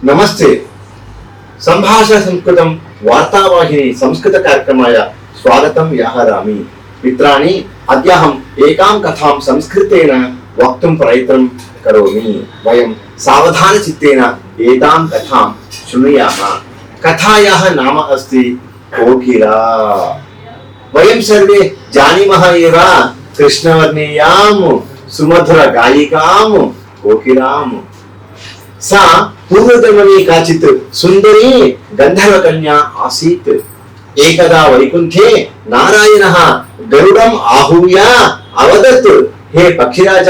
नमस्ते संभाषण संस्कृतं वार्तावाहिनी संस्कृत कार्यक्रमाय स्वागतं व्याहरामि। मित्राणि, अद्याहम् एकां कथां संस्कृतेन वक्तुं प्रयत्नं करोमि। वयं सावधानचित्तेन एतां कथां शृणुयाम। कथायाः नाम अस्ति कोकिला। वयं सर्वे जानीमः एव कृष्णवर्णीयां सुमधुरगायिकां कोकिलां। सा पूर्वजन्मनि काचित् सुंदरी गंधर्वकन्या आसीत्। एकदा वैकुंठे नारायणः गरुडम् आहूय अवदत्, हे पक्षिराज,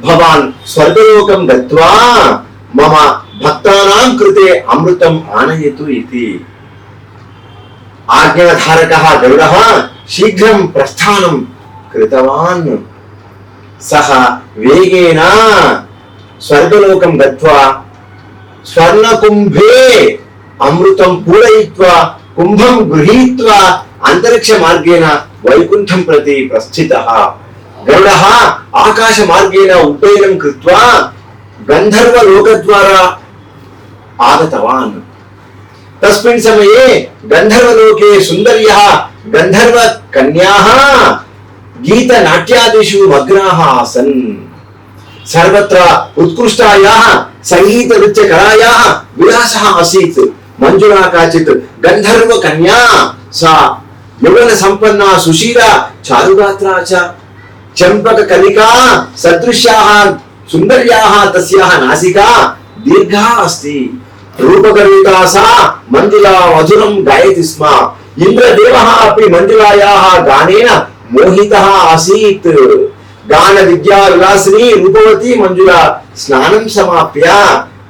भवान् स्वर्गलोकं गत्वा मम भक्तानां कृते अमृतम् आनयतु इति। आज्ञाधारकः गरुडः शीघ्रं प्रस्थानं कृतवान्। सः वेगेन स्वर्गलोकं गत्वा स्वर्णकुंभे अमृतं पूरयित्वा कुंभं गृहीत्वा अंतरिक्षमार्गेण वैकुंठं प्रति प्रस्थितः। गरुडः आकाशमार्गेण उड्डयनं कृत्वा गन्धर्वलोकद्वारा आगतवान्। तस्मिन् समये गन्धर्वलोके सुन्दर्यः गन्धर्वकन्याः गीतनाट्यादिषु मग्नाः आसन्। सर्वत्र उत्कृष्टायाः संगीत नृत्य कलायाः विलासः आसीत्। मंजुला काचित् गंधर्व कन्या, सा यौवन संपन्ना सुशीला चारुगात्रा च। चंपक कलिका सदृश्याः सुंदर्याः तस्याः नासिका दीर्घा अस्ति। रूपगर्विता सा मंजुला मधुरं गायति स्म। इंद्रदेवः अपि मंजुलायाः गानेन मोहितः आसीत्। गान विद्या विलासिनी रूपवती मंजुला स्नानं समाप्य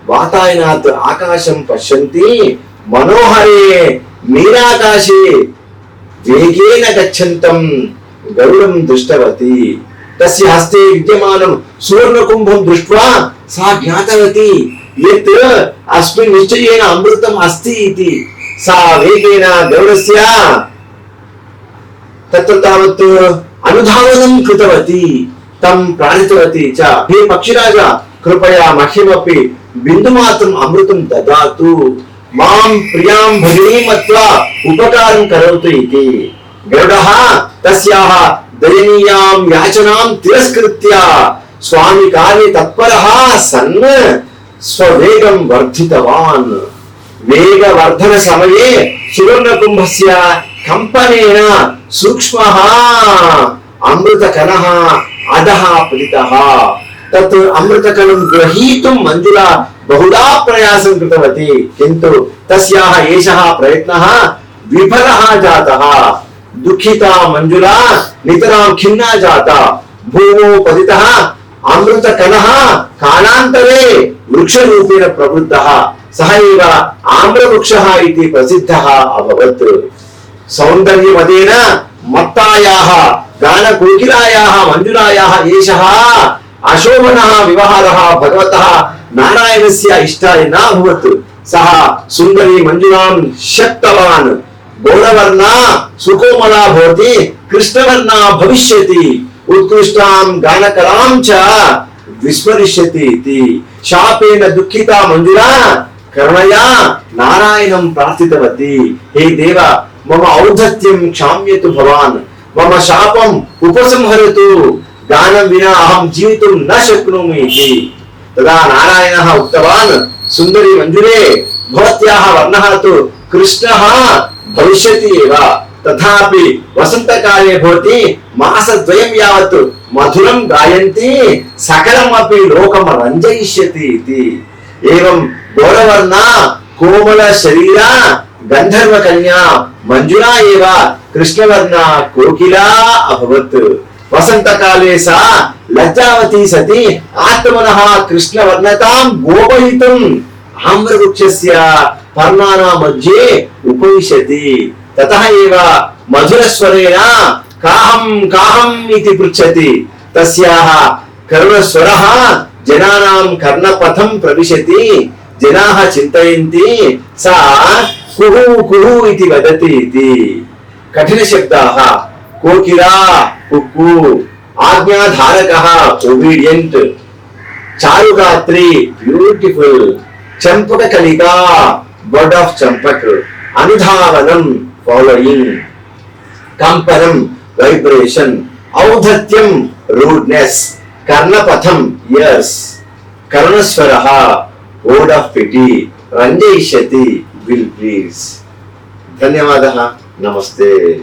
वातायनात् आकाशं पश्यन्ती मनोहरे नीलाकाशे वेगेन गच्छन्तं गरुडं दृष्टवती। तस्य हस्ते विद्यमानं सुवर्णकुम्भं दृष्ट्वा सा ज्ञातवती यत् अस्मिन् निश्चयेन अमृतम् अस्ति इति। सा वेगेन गरुडस्य तत्र तावत् अनुधावनं कृतवती, तं प्रार्थितवती च, हे पक्षिराज, कृपया मह्यमपि बिन्दुमात्रम् अमृतं ददातु, मां प्रियां भगिनीं मत्वा उपकारं करोतु इति। गरुडः तस्याः दयनीयां याचनां तिरस्कृत्य स्वामी कार्ये तत्परः सन् स्ववेगं वर्धितवान्। वेगवर्धन समये सुवर्णकुम्भस्य कंपनेन सूक्ष्मः अमृतकणः अधः पतितः। तत् अमृतकणं ग्रहीतुं मंजुला बहुधा प्रयासं कृतवती, किन्तु तस्याः एषः प्रयत्नः विफलः जातः। दुःखिता मंजुला नितरां खिन्ना जाता। भूमौ पतितः अमृतकणः कालान्तरे वृक्षरूपेण प्रवृद्धः। सः एव आम्रवृक्षः इति प्रसिद्धः अभवत्। सौन्दर्यमदेन मत्तायाः गानकोकिलायाः मंजुलायाः एषः अशोभनः व्यवहारः भगवतः नारायणस्य इष्टाय न अभवत्। सः सुन्दरी मंजुलां शक्तवान्। गौरवर्णा सुकोमला भवति, कृष्णवर्णा भविष्यति, उत्कृष्टां गानकलां च विस्मरिष्यति इति। शापेन दुःखिता मंजुला करुणया नारायणं प्रार्थितवती, हे देव, मम औद्धत्यं क्षाम्यतु भवान्, मम शापम् उपसंहरतु, गानं विना अहं जीवितुं न शक्नोमि इति। तदा नारायणः उक्तवान्, सुन्दरी मंजुले, भवत्याः वर्णः तु कृष्णः भविष्यति एव, तथापि वसन्तकाले भवती मासद्वयं यावत् मधुरं गायन्ती सकलमपि लोकं रञ्जयिष्यति इति। एवं गौरवर्णा कोमल शरीरा गंधर्वकन्या मंजुला एव कृष्णवर्णा कोकिला अभवत्। वसन्तकाले सा लज्जावती सती आत्मनः कृष्णवर्णतां गोपयितुम् आम्रवृक्षस्य पर्णानां मध्ये उपविशति। ततः एव मधुरस्वरेण काहं काहम् इति पृच्छति। तस्याः करुणस्वरः जनानां कर्णपथं प्रविशति। जनाः चिन्तयन्ति सा कुहु कुहु इति वदति इति। कठिनशब्दाः कोकिला कुक्कु, आज्ञाधारकः ओबीडियंट, चारुगात्री ब्यूटिफुल, చంపక కలిగా, బర్డ్ ఆఫ్ చంపక్. అనుధావనం ఫాలోయింగ్. కంపనం వైబ్రేషన్. ఔద్ధత్యం రూడ్నెస్. కర్ణపథం ఇయర్స్. కర్ణస్వర వర్డ్ ఆఫ్ పిటీ. రంజయిష్యతి విల్ ప్లీజ్. ధన్యవాదः. నమస్తే.